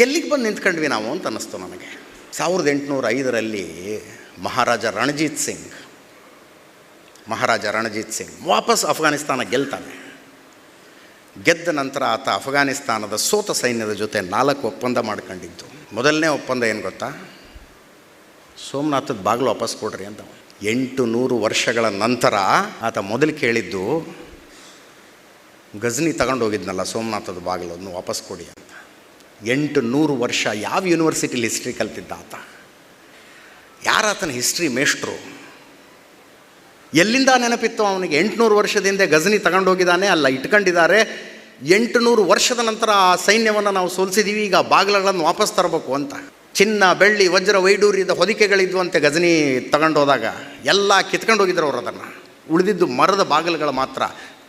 ಎಲ್ಲಿಗೆ ಬಂದು ನಿಂತ್ಕೊಂಡ್ವಿ ನಾವು ಅಂತ ಅನ್ನಿಸ್ತು ನನಗೆ. 1805 ಮಹಾರಾಜ ರಣಜಿತ್ ಸಿಂಗ್ ವಾಪಸ್ ಅಫ್ಘಾನಿಸ್ತಾನ ಗೆಲ್ತಾನೆ. ಗೆದ್ದ ನಂತರ ಆತ ಅಫ್ಘಾನಿಸ್ತಾನದ ಸೋತ ಸೈನ್ಯದ ಜೊತೆ 4 ಒಪ್ಪಂದ ಮಾಡ್ಕೊಂಡಿದ್ದು. ಮೊದಲನೇ ಒಪ್ಪಂದ ಏನು ಗೊತ್ತಾ? ಸೋಮನಾಥದ ಬಾಗಿಲು ವಾಪಸ್ ಕೊಡ್ರಿ ಅಂತ. 800 ವರ್ಷಗಳ ನಂತರ ಆತ ಮೊದಲು ಕೇಳಿದ್ದು ಗಜ್ನಿ ತಗೊಂಡು ಹೋಗಿದ್ನಲ್ಲ ಸೋಮನಾಥದ ಬಾಗಿಲು, ಅದನ್ನು ವಾಪಸ್ ಕೊಡಿ ಅಂತ. 800 ವರ್ಷ ಯಾವ ಯೂನಿವರ್ಸಿಟಿಲಿ ಹಿಸ್ಟ್ರಿ ಕಲ್ತಿದ್ದ ಆತ? ಯಾರಾತನ ಹಿಸ್ಟ್ರಿ ಮೇಷ್ಟ್ರು? ಎಲ್ಲಿಂದ ನೆನಪಿತ್ತು ಅವನಿಗೆ? 800 ವರ್ಷದಿಂದ ಗಜ್ನಿ ತಗೊಂಡೋಗಿದ್ದಾನೆ, ಅಲ್ಲ ಇಟ್ಕೊಂಡಿದ್ದಾರೆ. 800 ವರ್ಷದ ನಂತರ ಆ ಸೈನ್ಯವನ್ನು ನಾವು ಸೋಲಿಸಿದ್ದೀವಿ, ಈಗ ಬಾಗಿಲುಗಳನ್ನು ವಾಪಸ್ ತರಬೇಕು ಅಂತ. ಚಿನ್ನ, ಬೆಳ್ಳಿ, ವಜ್ರ, ವೈಡೂರ್ಯದ ಹೊದಿಕೆಗಳಿದ್ವಂತೆ ಗಜ್ನಿ ತಗೊಂಡೋದಾಗ. ಎಲ್ಲ ಕಿತ್ಕೊಂಡು ಹೋಗಿದ್ರು ಅವರು. ಅದನ್ನು ಉಳಿದಿದ್ದು ಮರದ ಬಾಗಿಲುಗಳು ಮಾತ್ರ.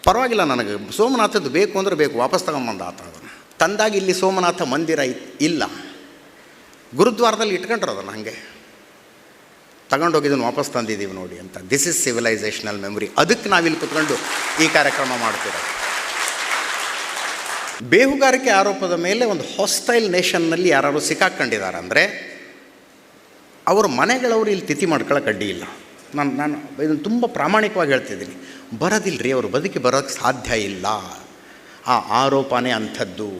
ಪರವಾಗಿಲ್ಲ, ನನಗೆ ಸೋಮನಾಥದ್ದು ಬೇಕು ಅಂದರೆ ಬೇಕು, ವಾಪಸ್ ತಗೊಂಬಂದ ಆತ. ಅದನ್ನು ತಂದಾಗ ಇಲ್ಲಿ ಸೋಮನಾಥ ಮಂದಿರ ಇಲ್ಲ, ಗುರುದ್ವಾರದಲ್ಲಿ ಇಟ್ಕೊಂಡ್ರು ಅದನ್ನು. ಹಾಗೆ ತಗೊಂಡೋಗಿದ್ದನ್ನು ವಾಪಸ್ ತಂದಿದ್ದೀವಿ ನೋಡಿ ಅಂತ. This is civilisational memory. ಅದಕ್ಕೆ ನಾವಿಲ್ಲಿ ಕುತ್ಕೊಂಡು ಈ ಕಾರ್ಯಕ್ರಮ ಮಾಡ್ತಿರೋದು. ಬೇಹುಗಾರಿಕೆ ಆರೋಪದ ಮೇಲೆ ಒಂದು ಹಾಸ್ಟೈಲ್ ನೇಷನ್ನಲ್ಲಿ ಯಾರು ಸಿಕ್ಕಾಕೊಂಡಿದ್ದಾರೆ ಅಂದರೆ ಅವ್ರ ಮನೆಗಳವರು ಇಲ್ಲಿ ತಿಥಿ ಮಾಡ್ಕೊಳ್ಳೋಕೆ ಅಡ್ಡಿ ಇಲ್ಲ. ನಾನು ಇದನ್ನು ತುಂಬ ಪ್ರಾಮಾಣಿಕವಾಗಿ ಹೇಳ್ತಿದ್ದೀನಿ. ಬರೋದಿಲ್ಲ ರೀ, ಅವರು ಬದುಕಿ ಬರೋಕ್ಕೆ ಸಾಧ್ಯ ಇಲ್ಲ. ಆ ಆರೋಪನೇ ಅಂಥದ್ದು.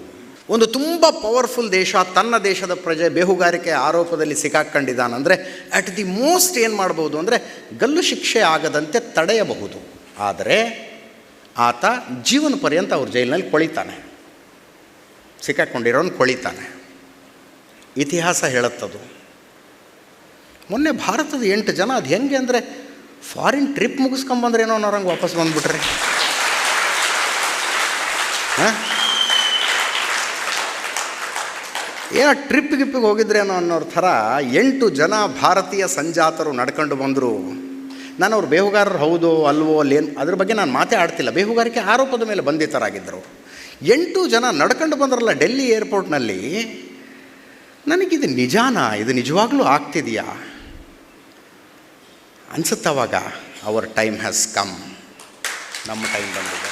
ಒಂದು ತುಂಬ ಪವರ್ಫುಲ್ ದೇಶ ತನ್ನ ದೇಶದ ಪ್ರಜೆ ಬೇಹುಗಾರಿಕೆ ಆರೋಪದಲ್ಲಿ ಸಿಕ್ಕಾಕೊಂಡಿದ್ದಾನಂದರೆ ಅಟ್ ದಿ ಮೋಸ್ಟ್ ಏನು ಮಾಡ್ಬೋದು ಅಂದರೆ ಗಲ್ಲು ಶಿಕ್ಷೆ ಆಗದಂತೆ ತಡೆಯಬಹುದು. ಆದರೆ ಆತ ಜೀವನ ಪರ್ಯಂತ ಅವ್ರ ಜೈಲಿನಲ್ಲಿ ಕೊಳಿತಾನೆ, ಸಿಕ್ಕಾಕೊಂಡಿರೋನು ಕೊಳಿತಾನೆ. ಇತಿಹಾಸ ಹೇಳುತ್ತದು. ಮೊನ್ನೆ ಭಾರತದ 8 ಜನ ಅದು ಹೆಂಗೆ ಅಂದರೆ ಫಾರಿನ್ ಟ್ರಿಪ್ ಮುಗಿಸ್ಕೊಂಬಂದ್ರೇನೋ ಅನ್ನೋರಂಗೆ ವಾಪಸ್ ಬಂದುಬಿಟ್ರೆ. ಏನೋ ಟ್ರಿಪ್ಪಿಗೆ ಹೋಗಿದ್ರೇನೋ ಅನ್ನೋರ ಥರ 8 ಜನ ಭಾರತೀಯ ಸಂಜಾತರು ನಡ್ಕೊಂಡು ಬಂದರು. ನಾನು ಅವ್ರು ಬೇಹುಗಾರರು ಹೌದೋ ಅಲ್ವೋ ಅಲ್ಲೇನು ಅದ್ರ ಬಗ್ಗೆ ನಾನು ಮಾತೇ ಆಡ್ತಿಲ್ಲ. ಬೇಹುಗಾರಿಕೆ ಆರೋಪದ ಮೇಲೆ ಬಂಧಿತರಾಗಿದ್ದರು. 8 ಜನ ನಡ್ಕೊಂಡು ಬಂದ್ರಲ್ಲ ಡೆಲ್ಲಿ ಏರ್ಪೋರ್ಟ್ನಲ್ಲಿ. ನನಗಿದು ನಿಜಾನಾ? ಇದು ನಿಜವಾಗ್ಲೂ ಆಗ್ತಿದೆಯಾ ಅನಿಸುತ್ತವಾಗ. Our time has come. ನಮ್ಮ ಟೈಮ್ ಬಂದಿದೆ.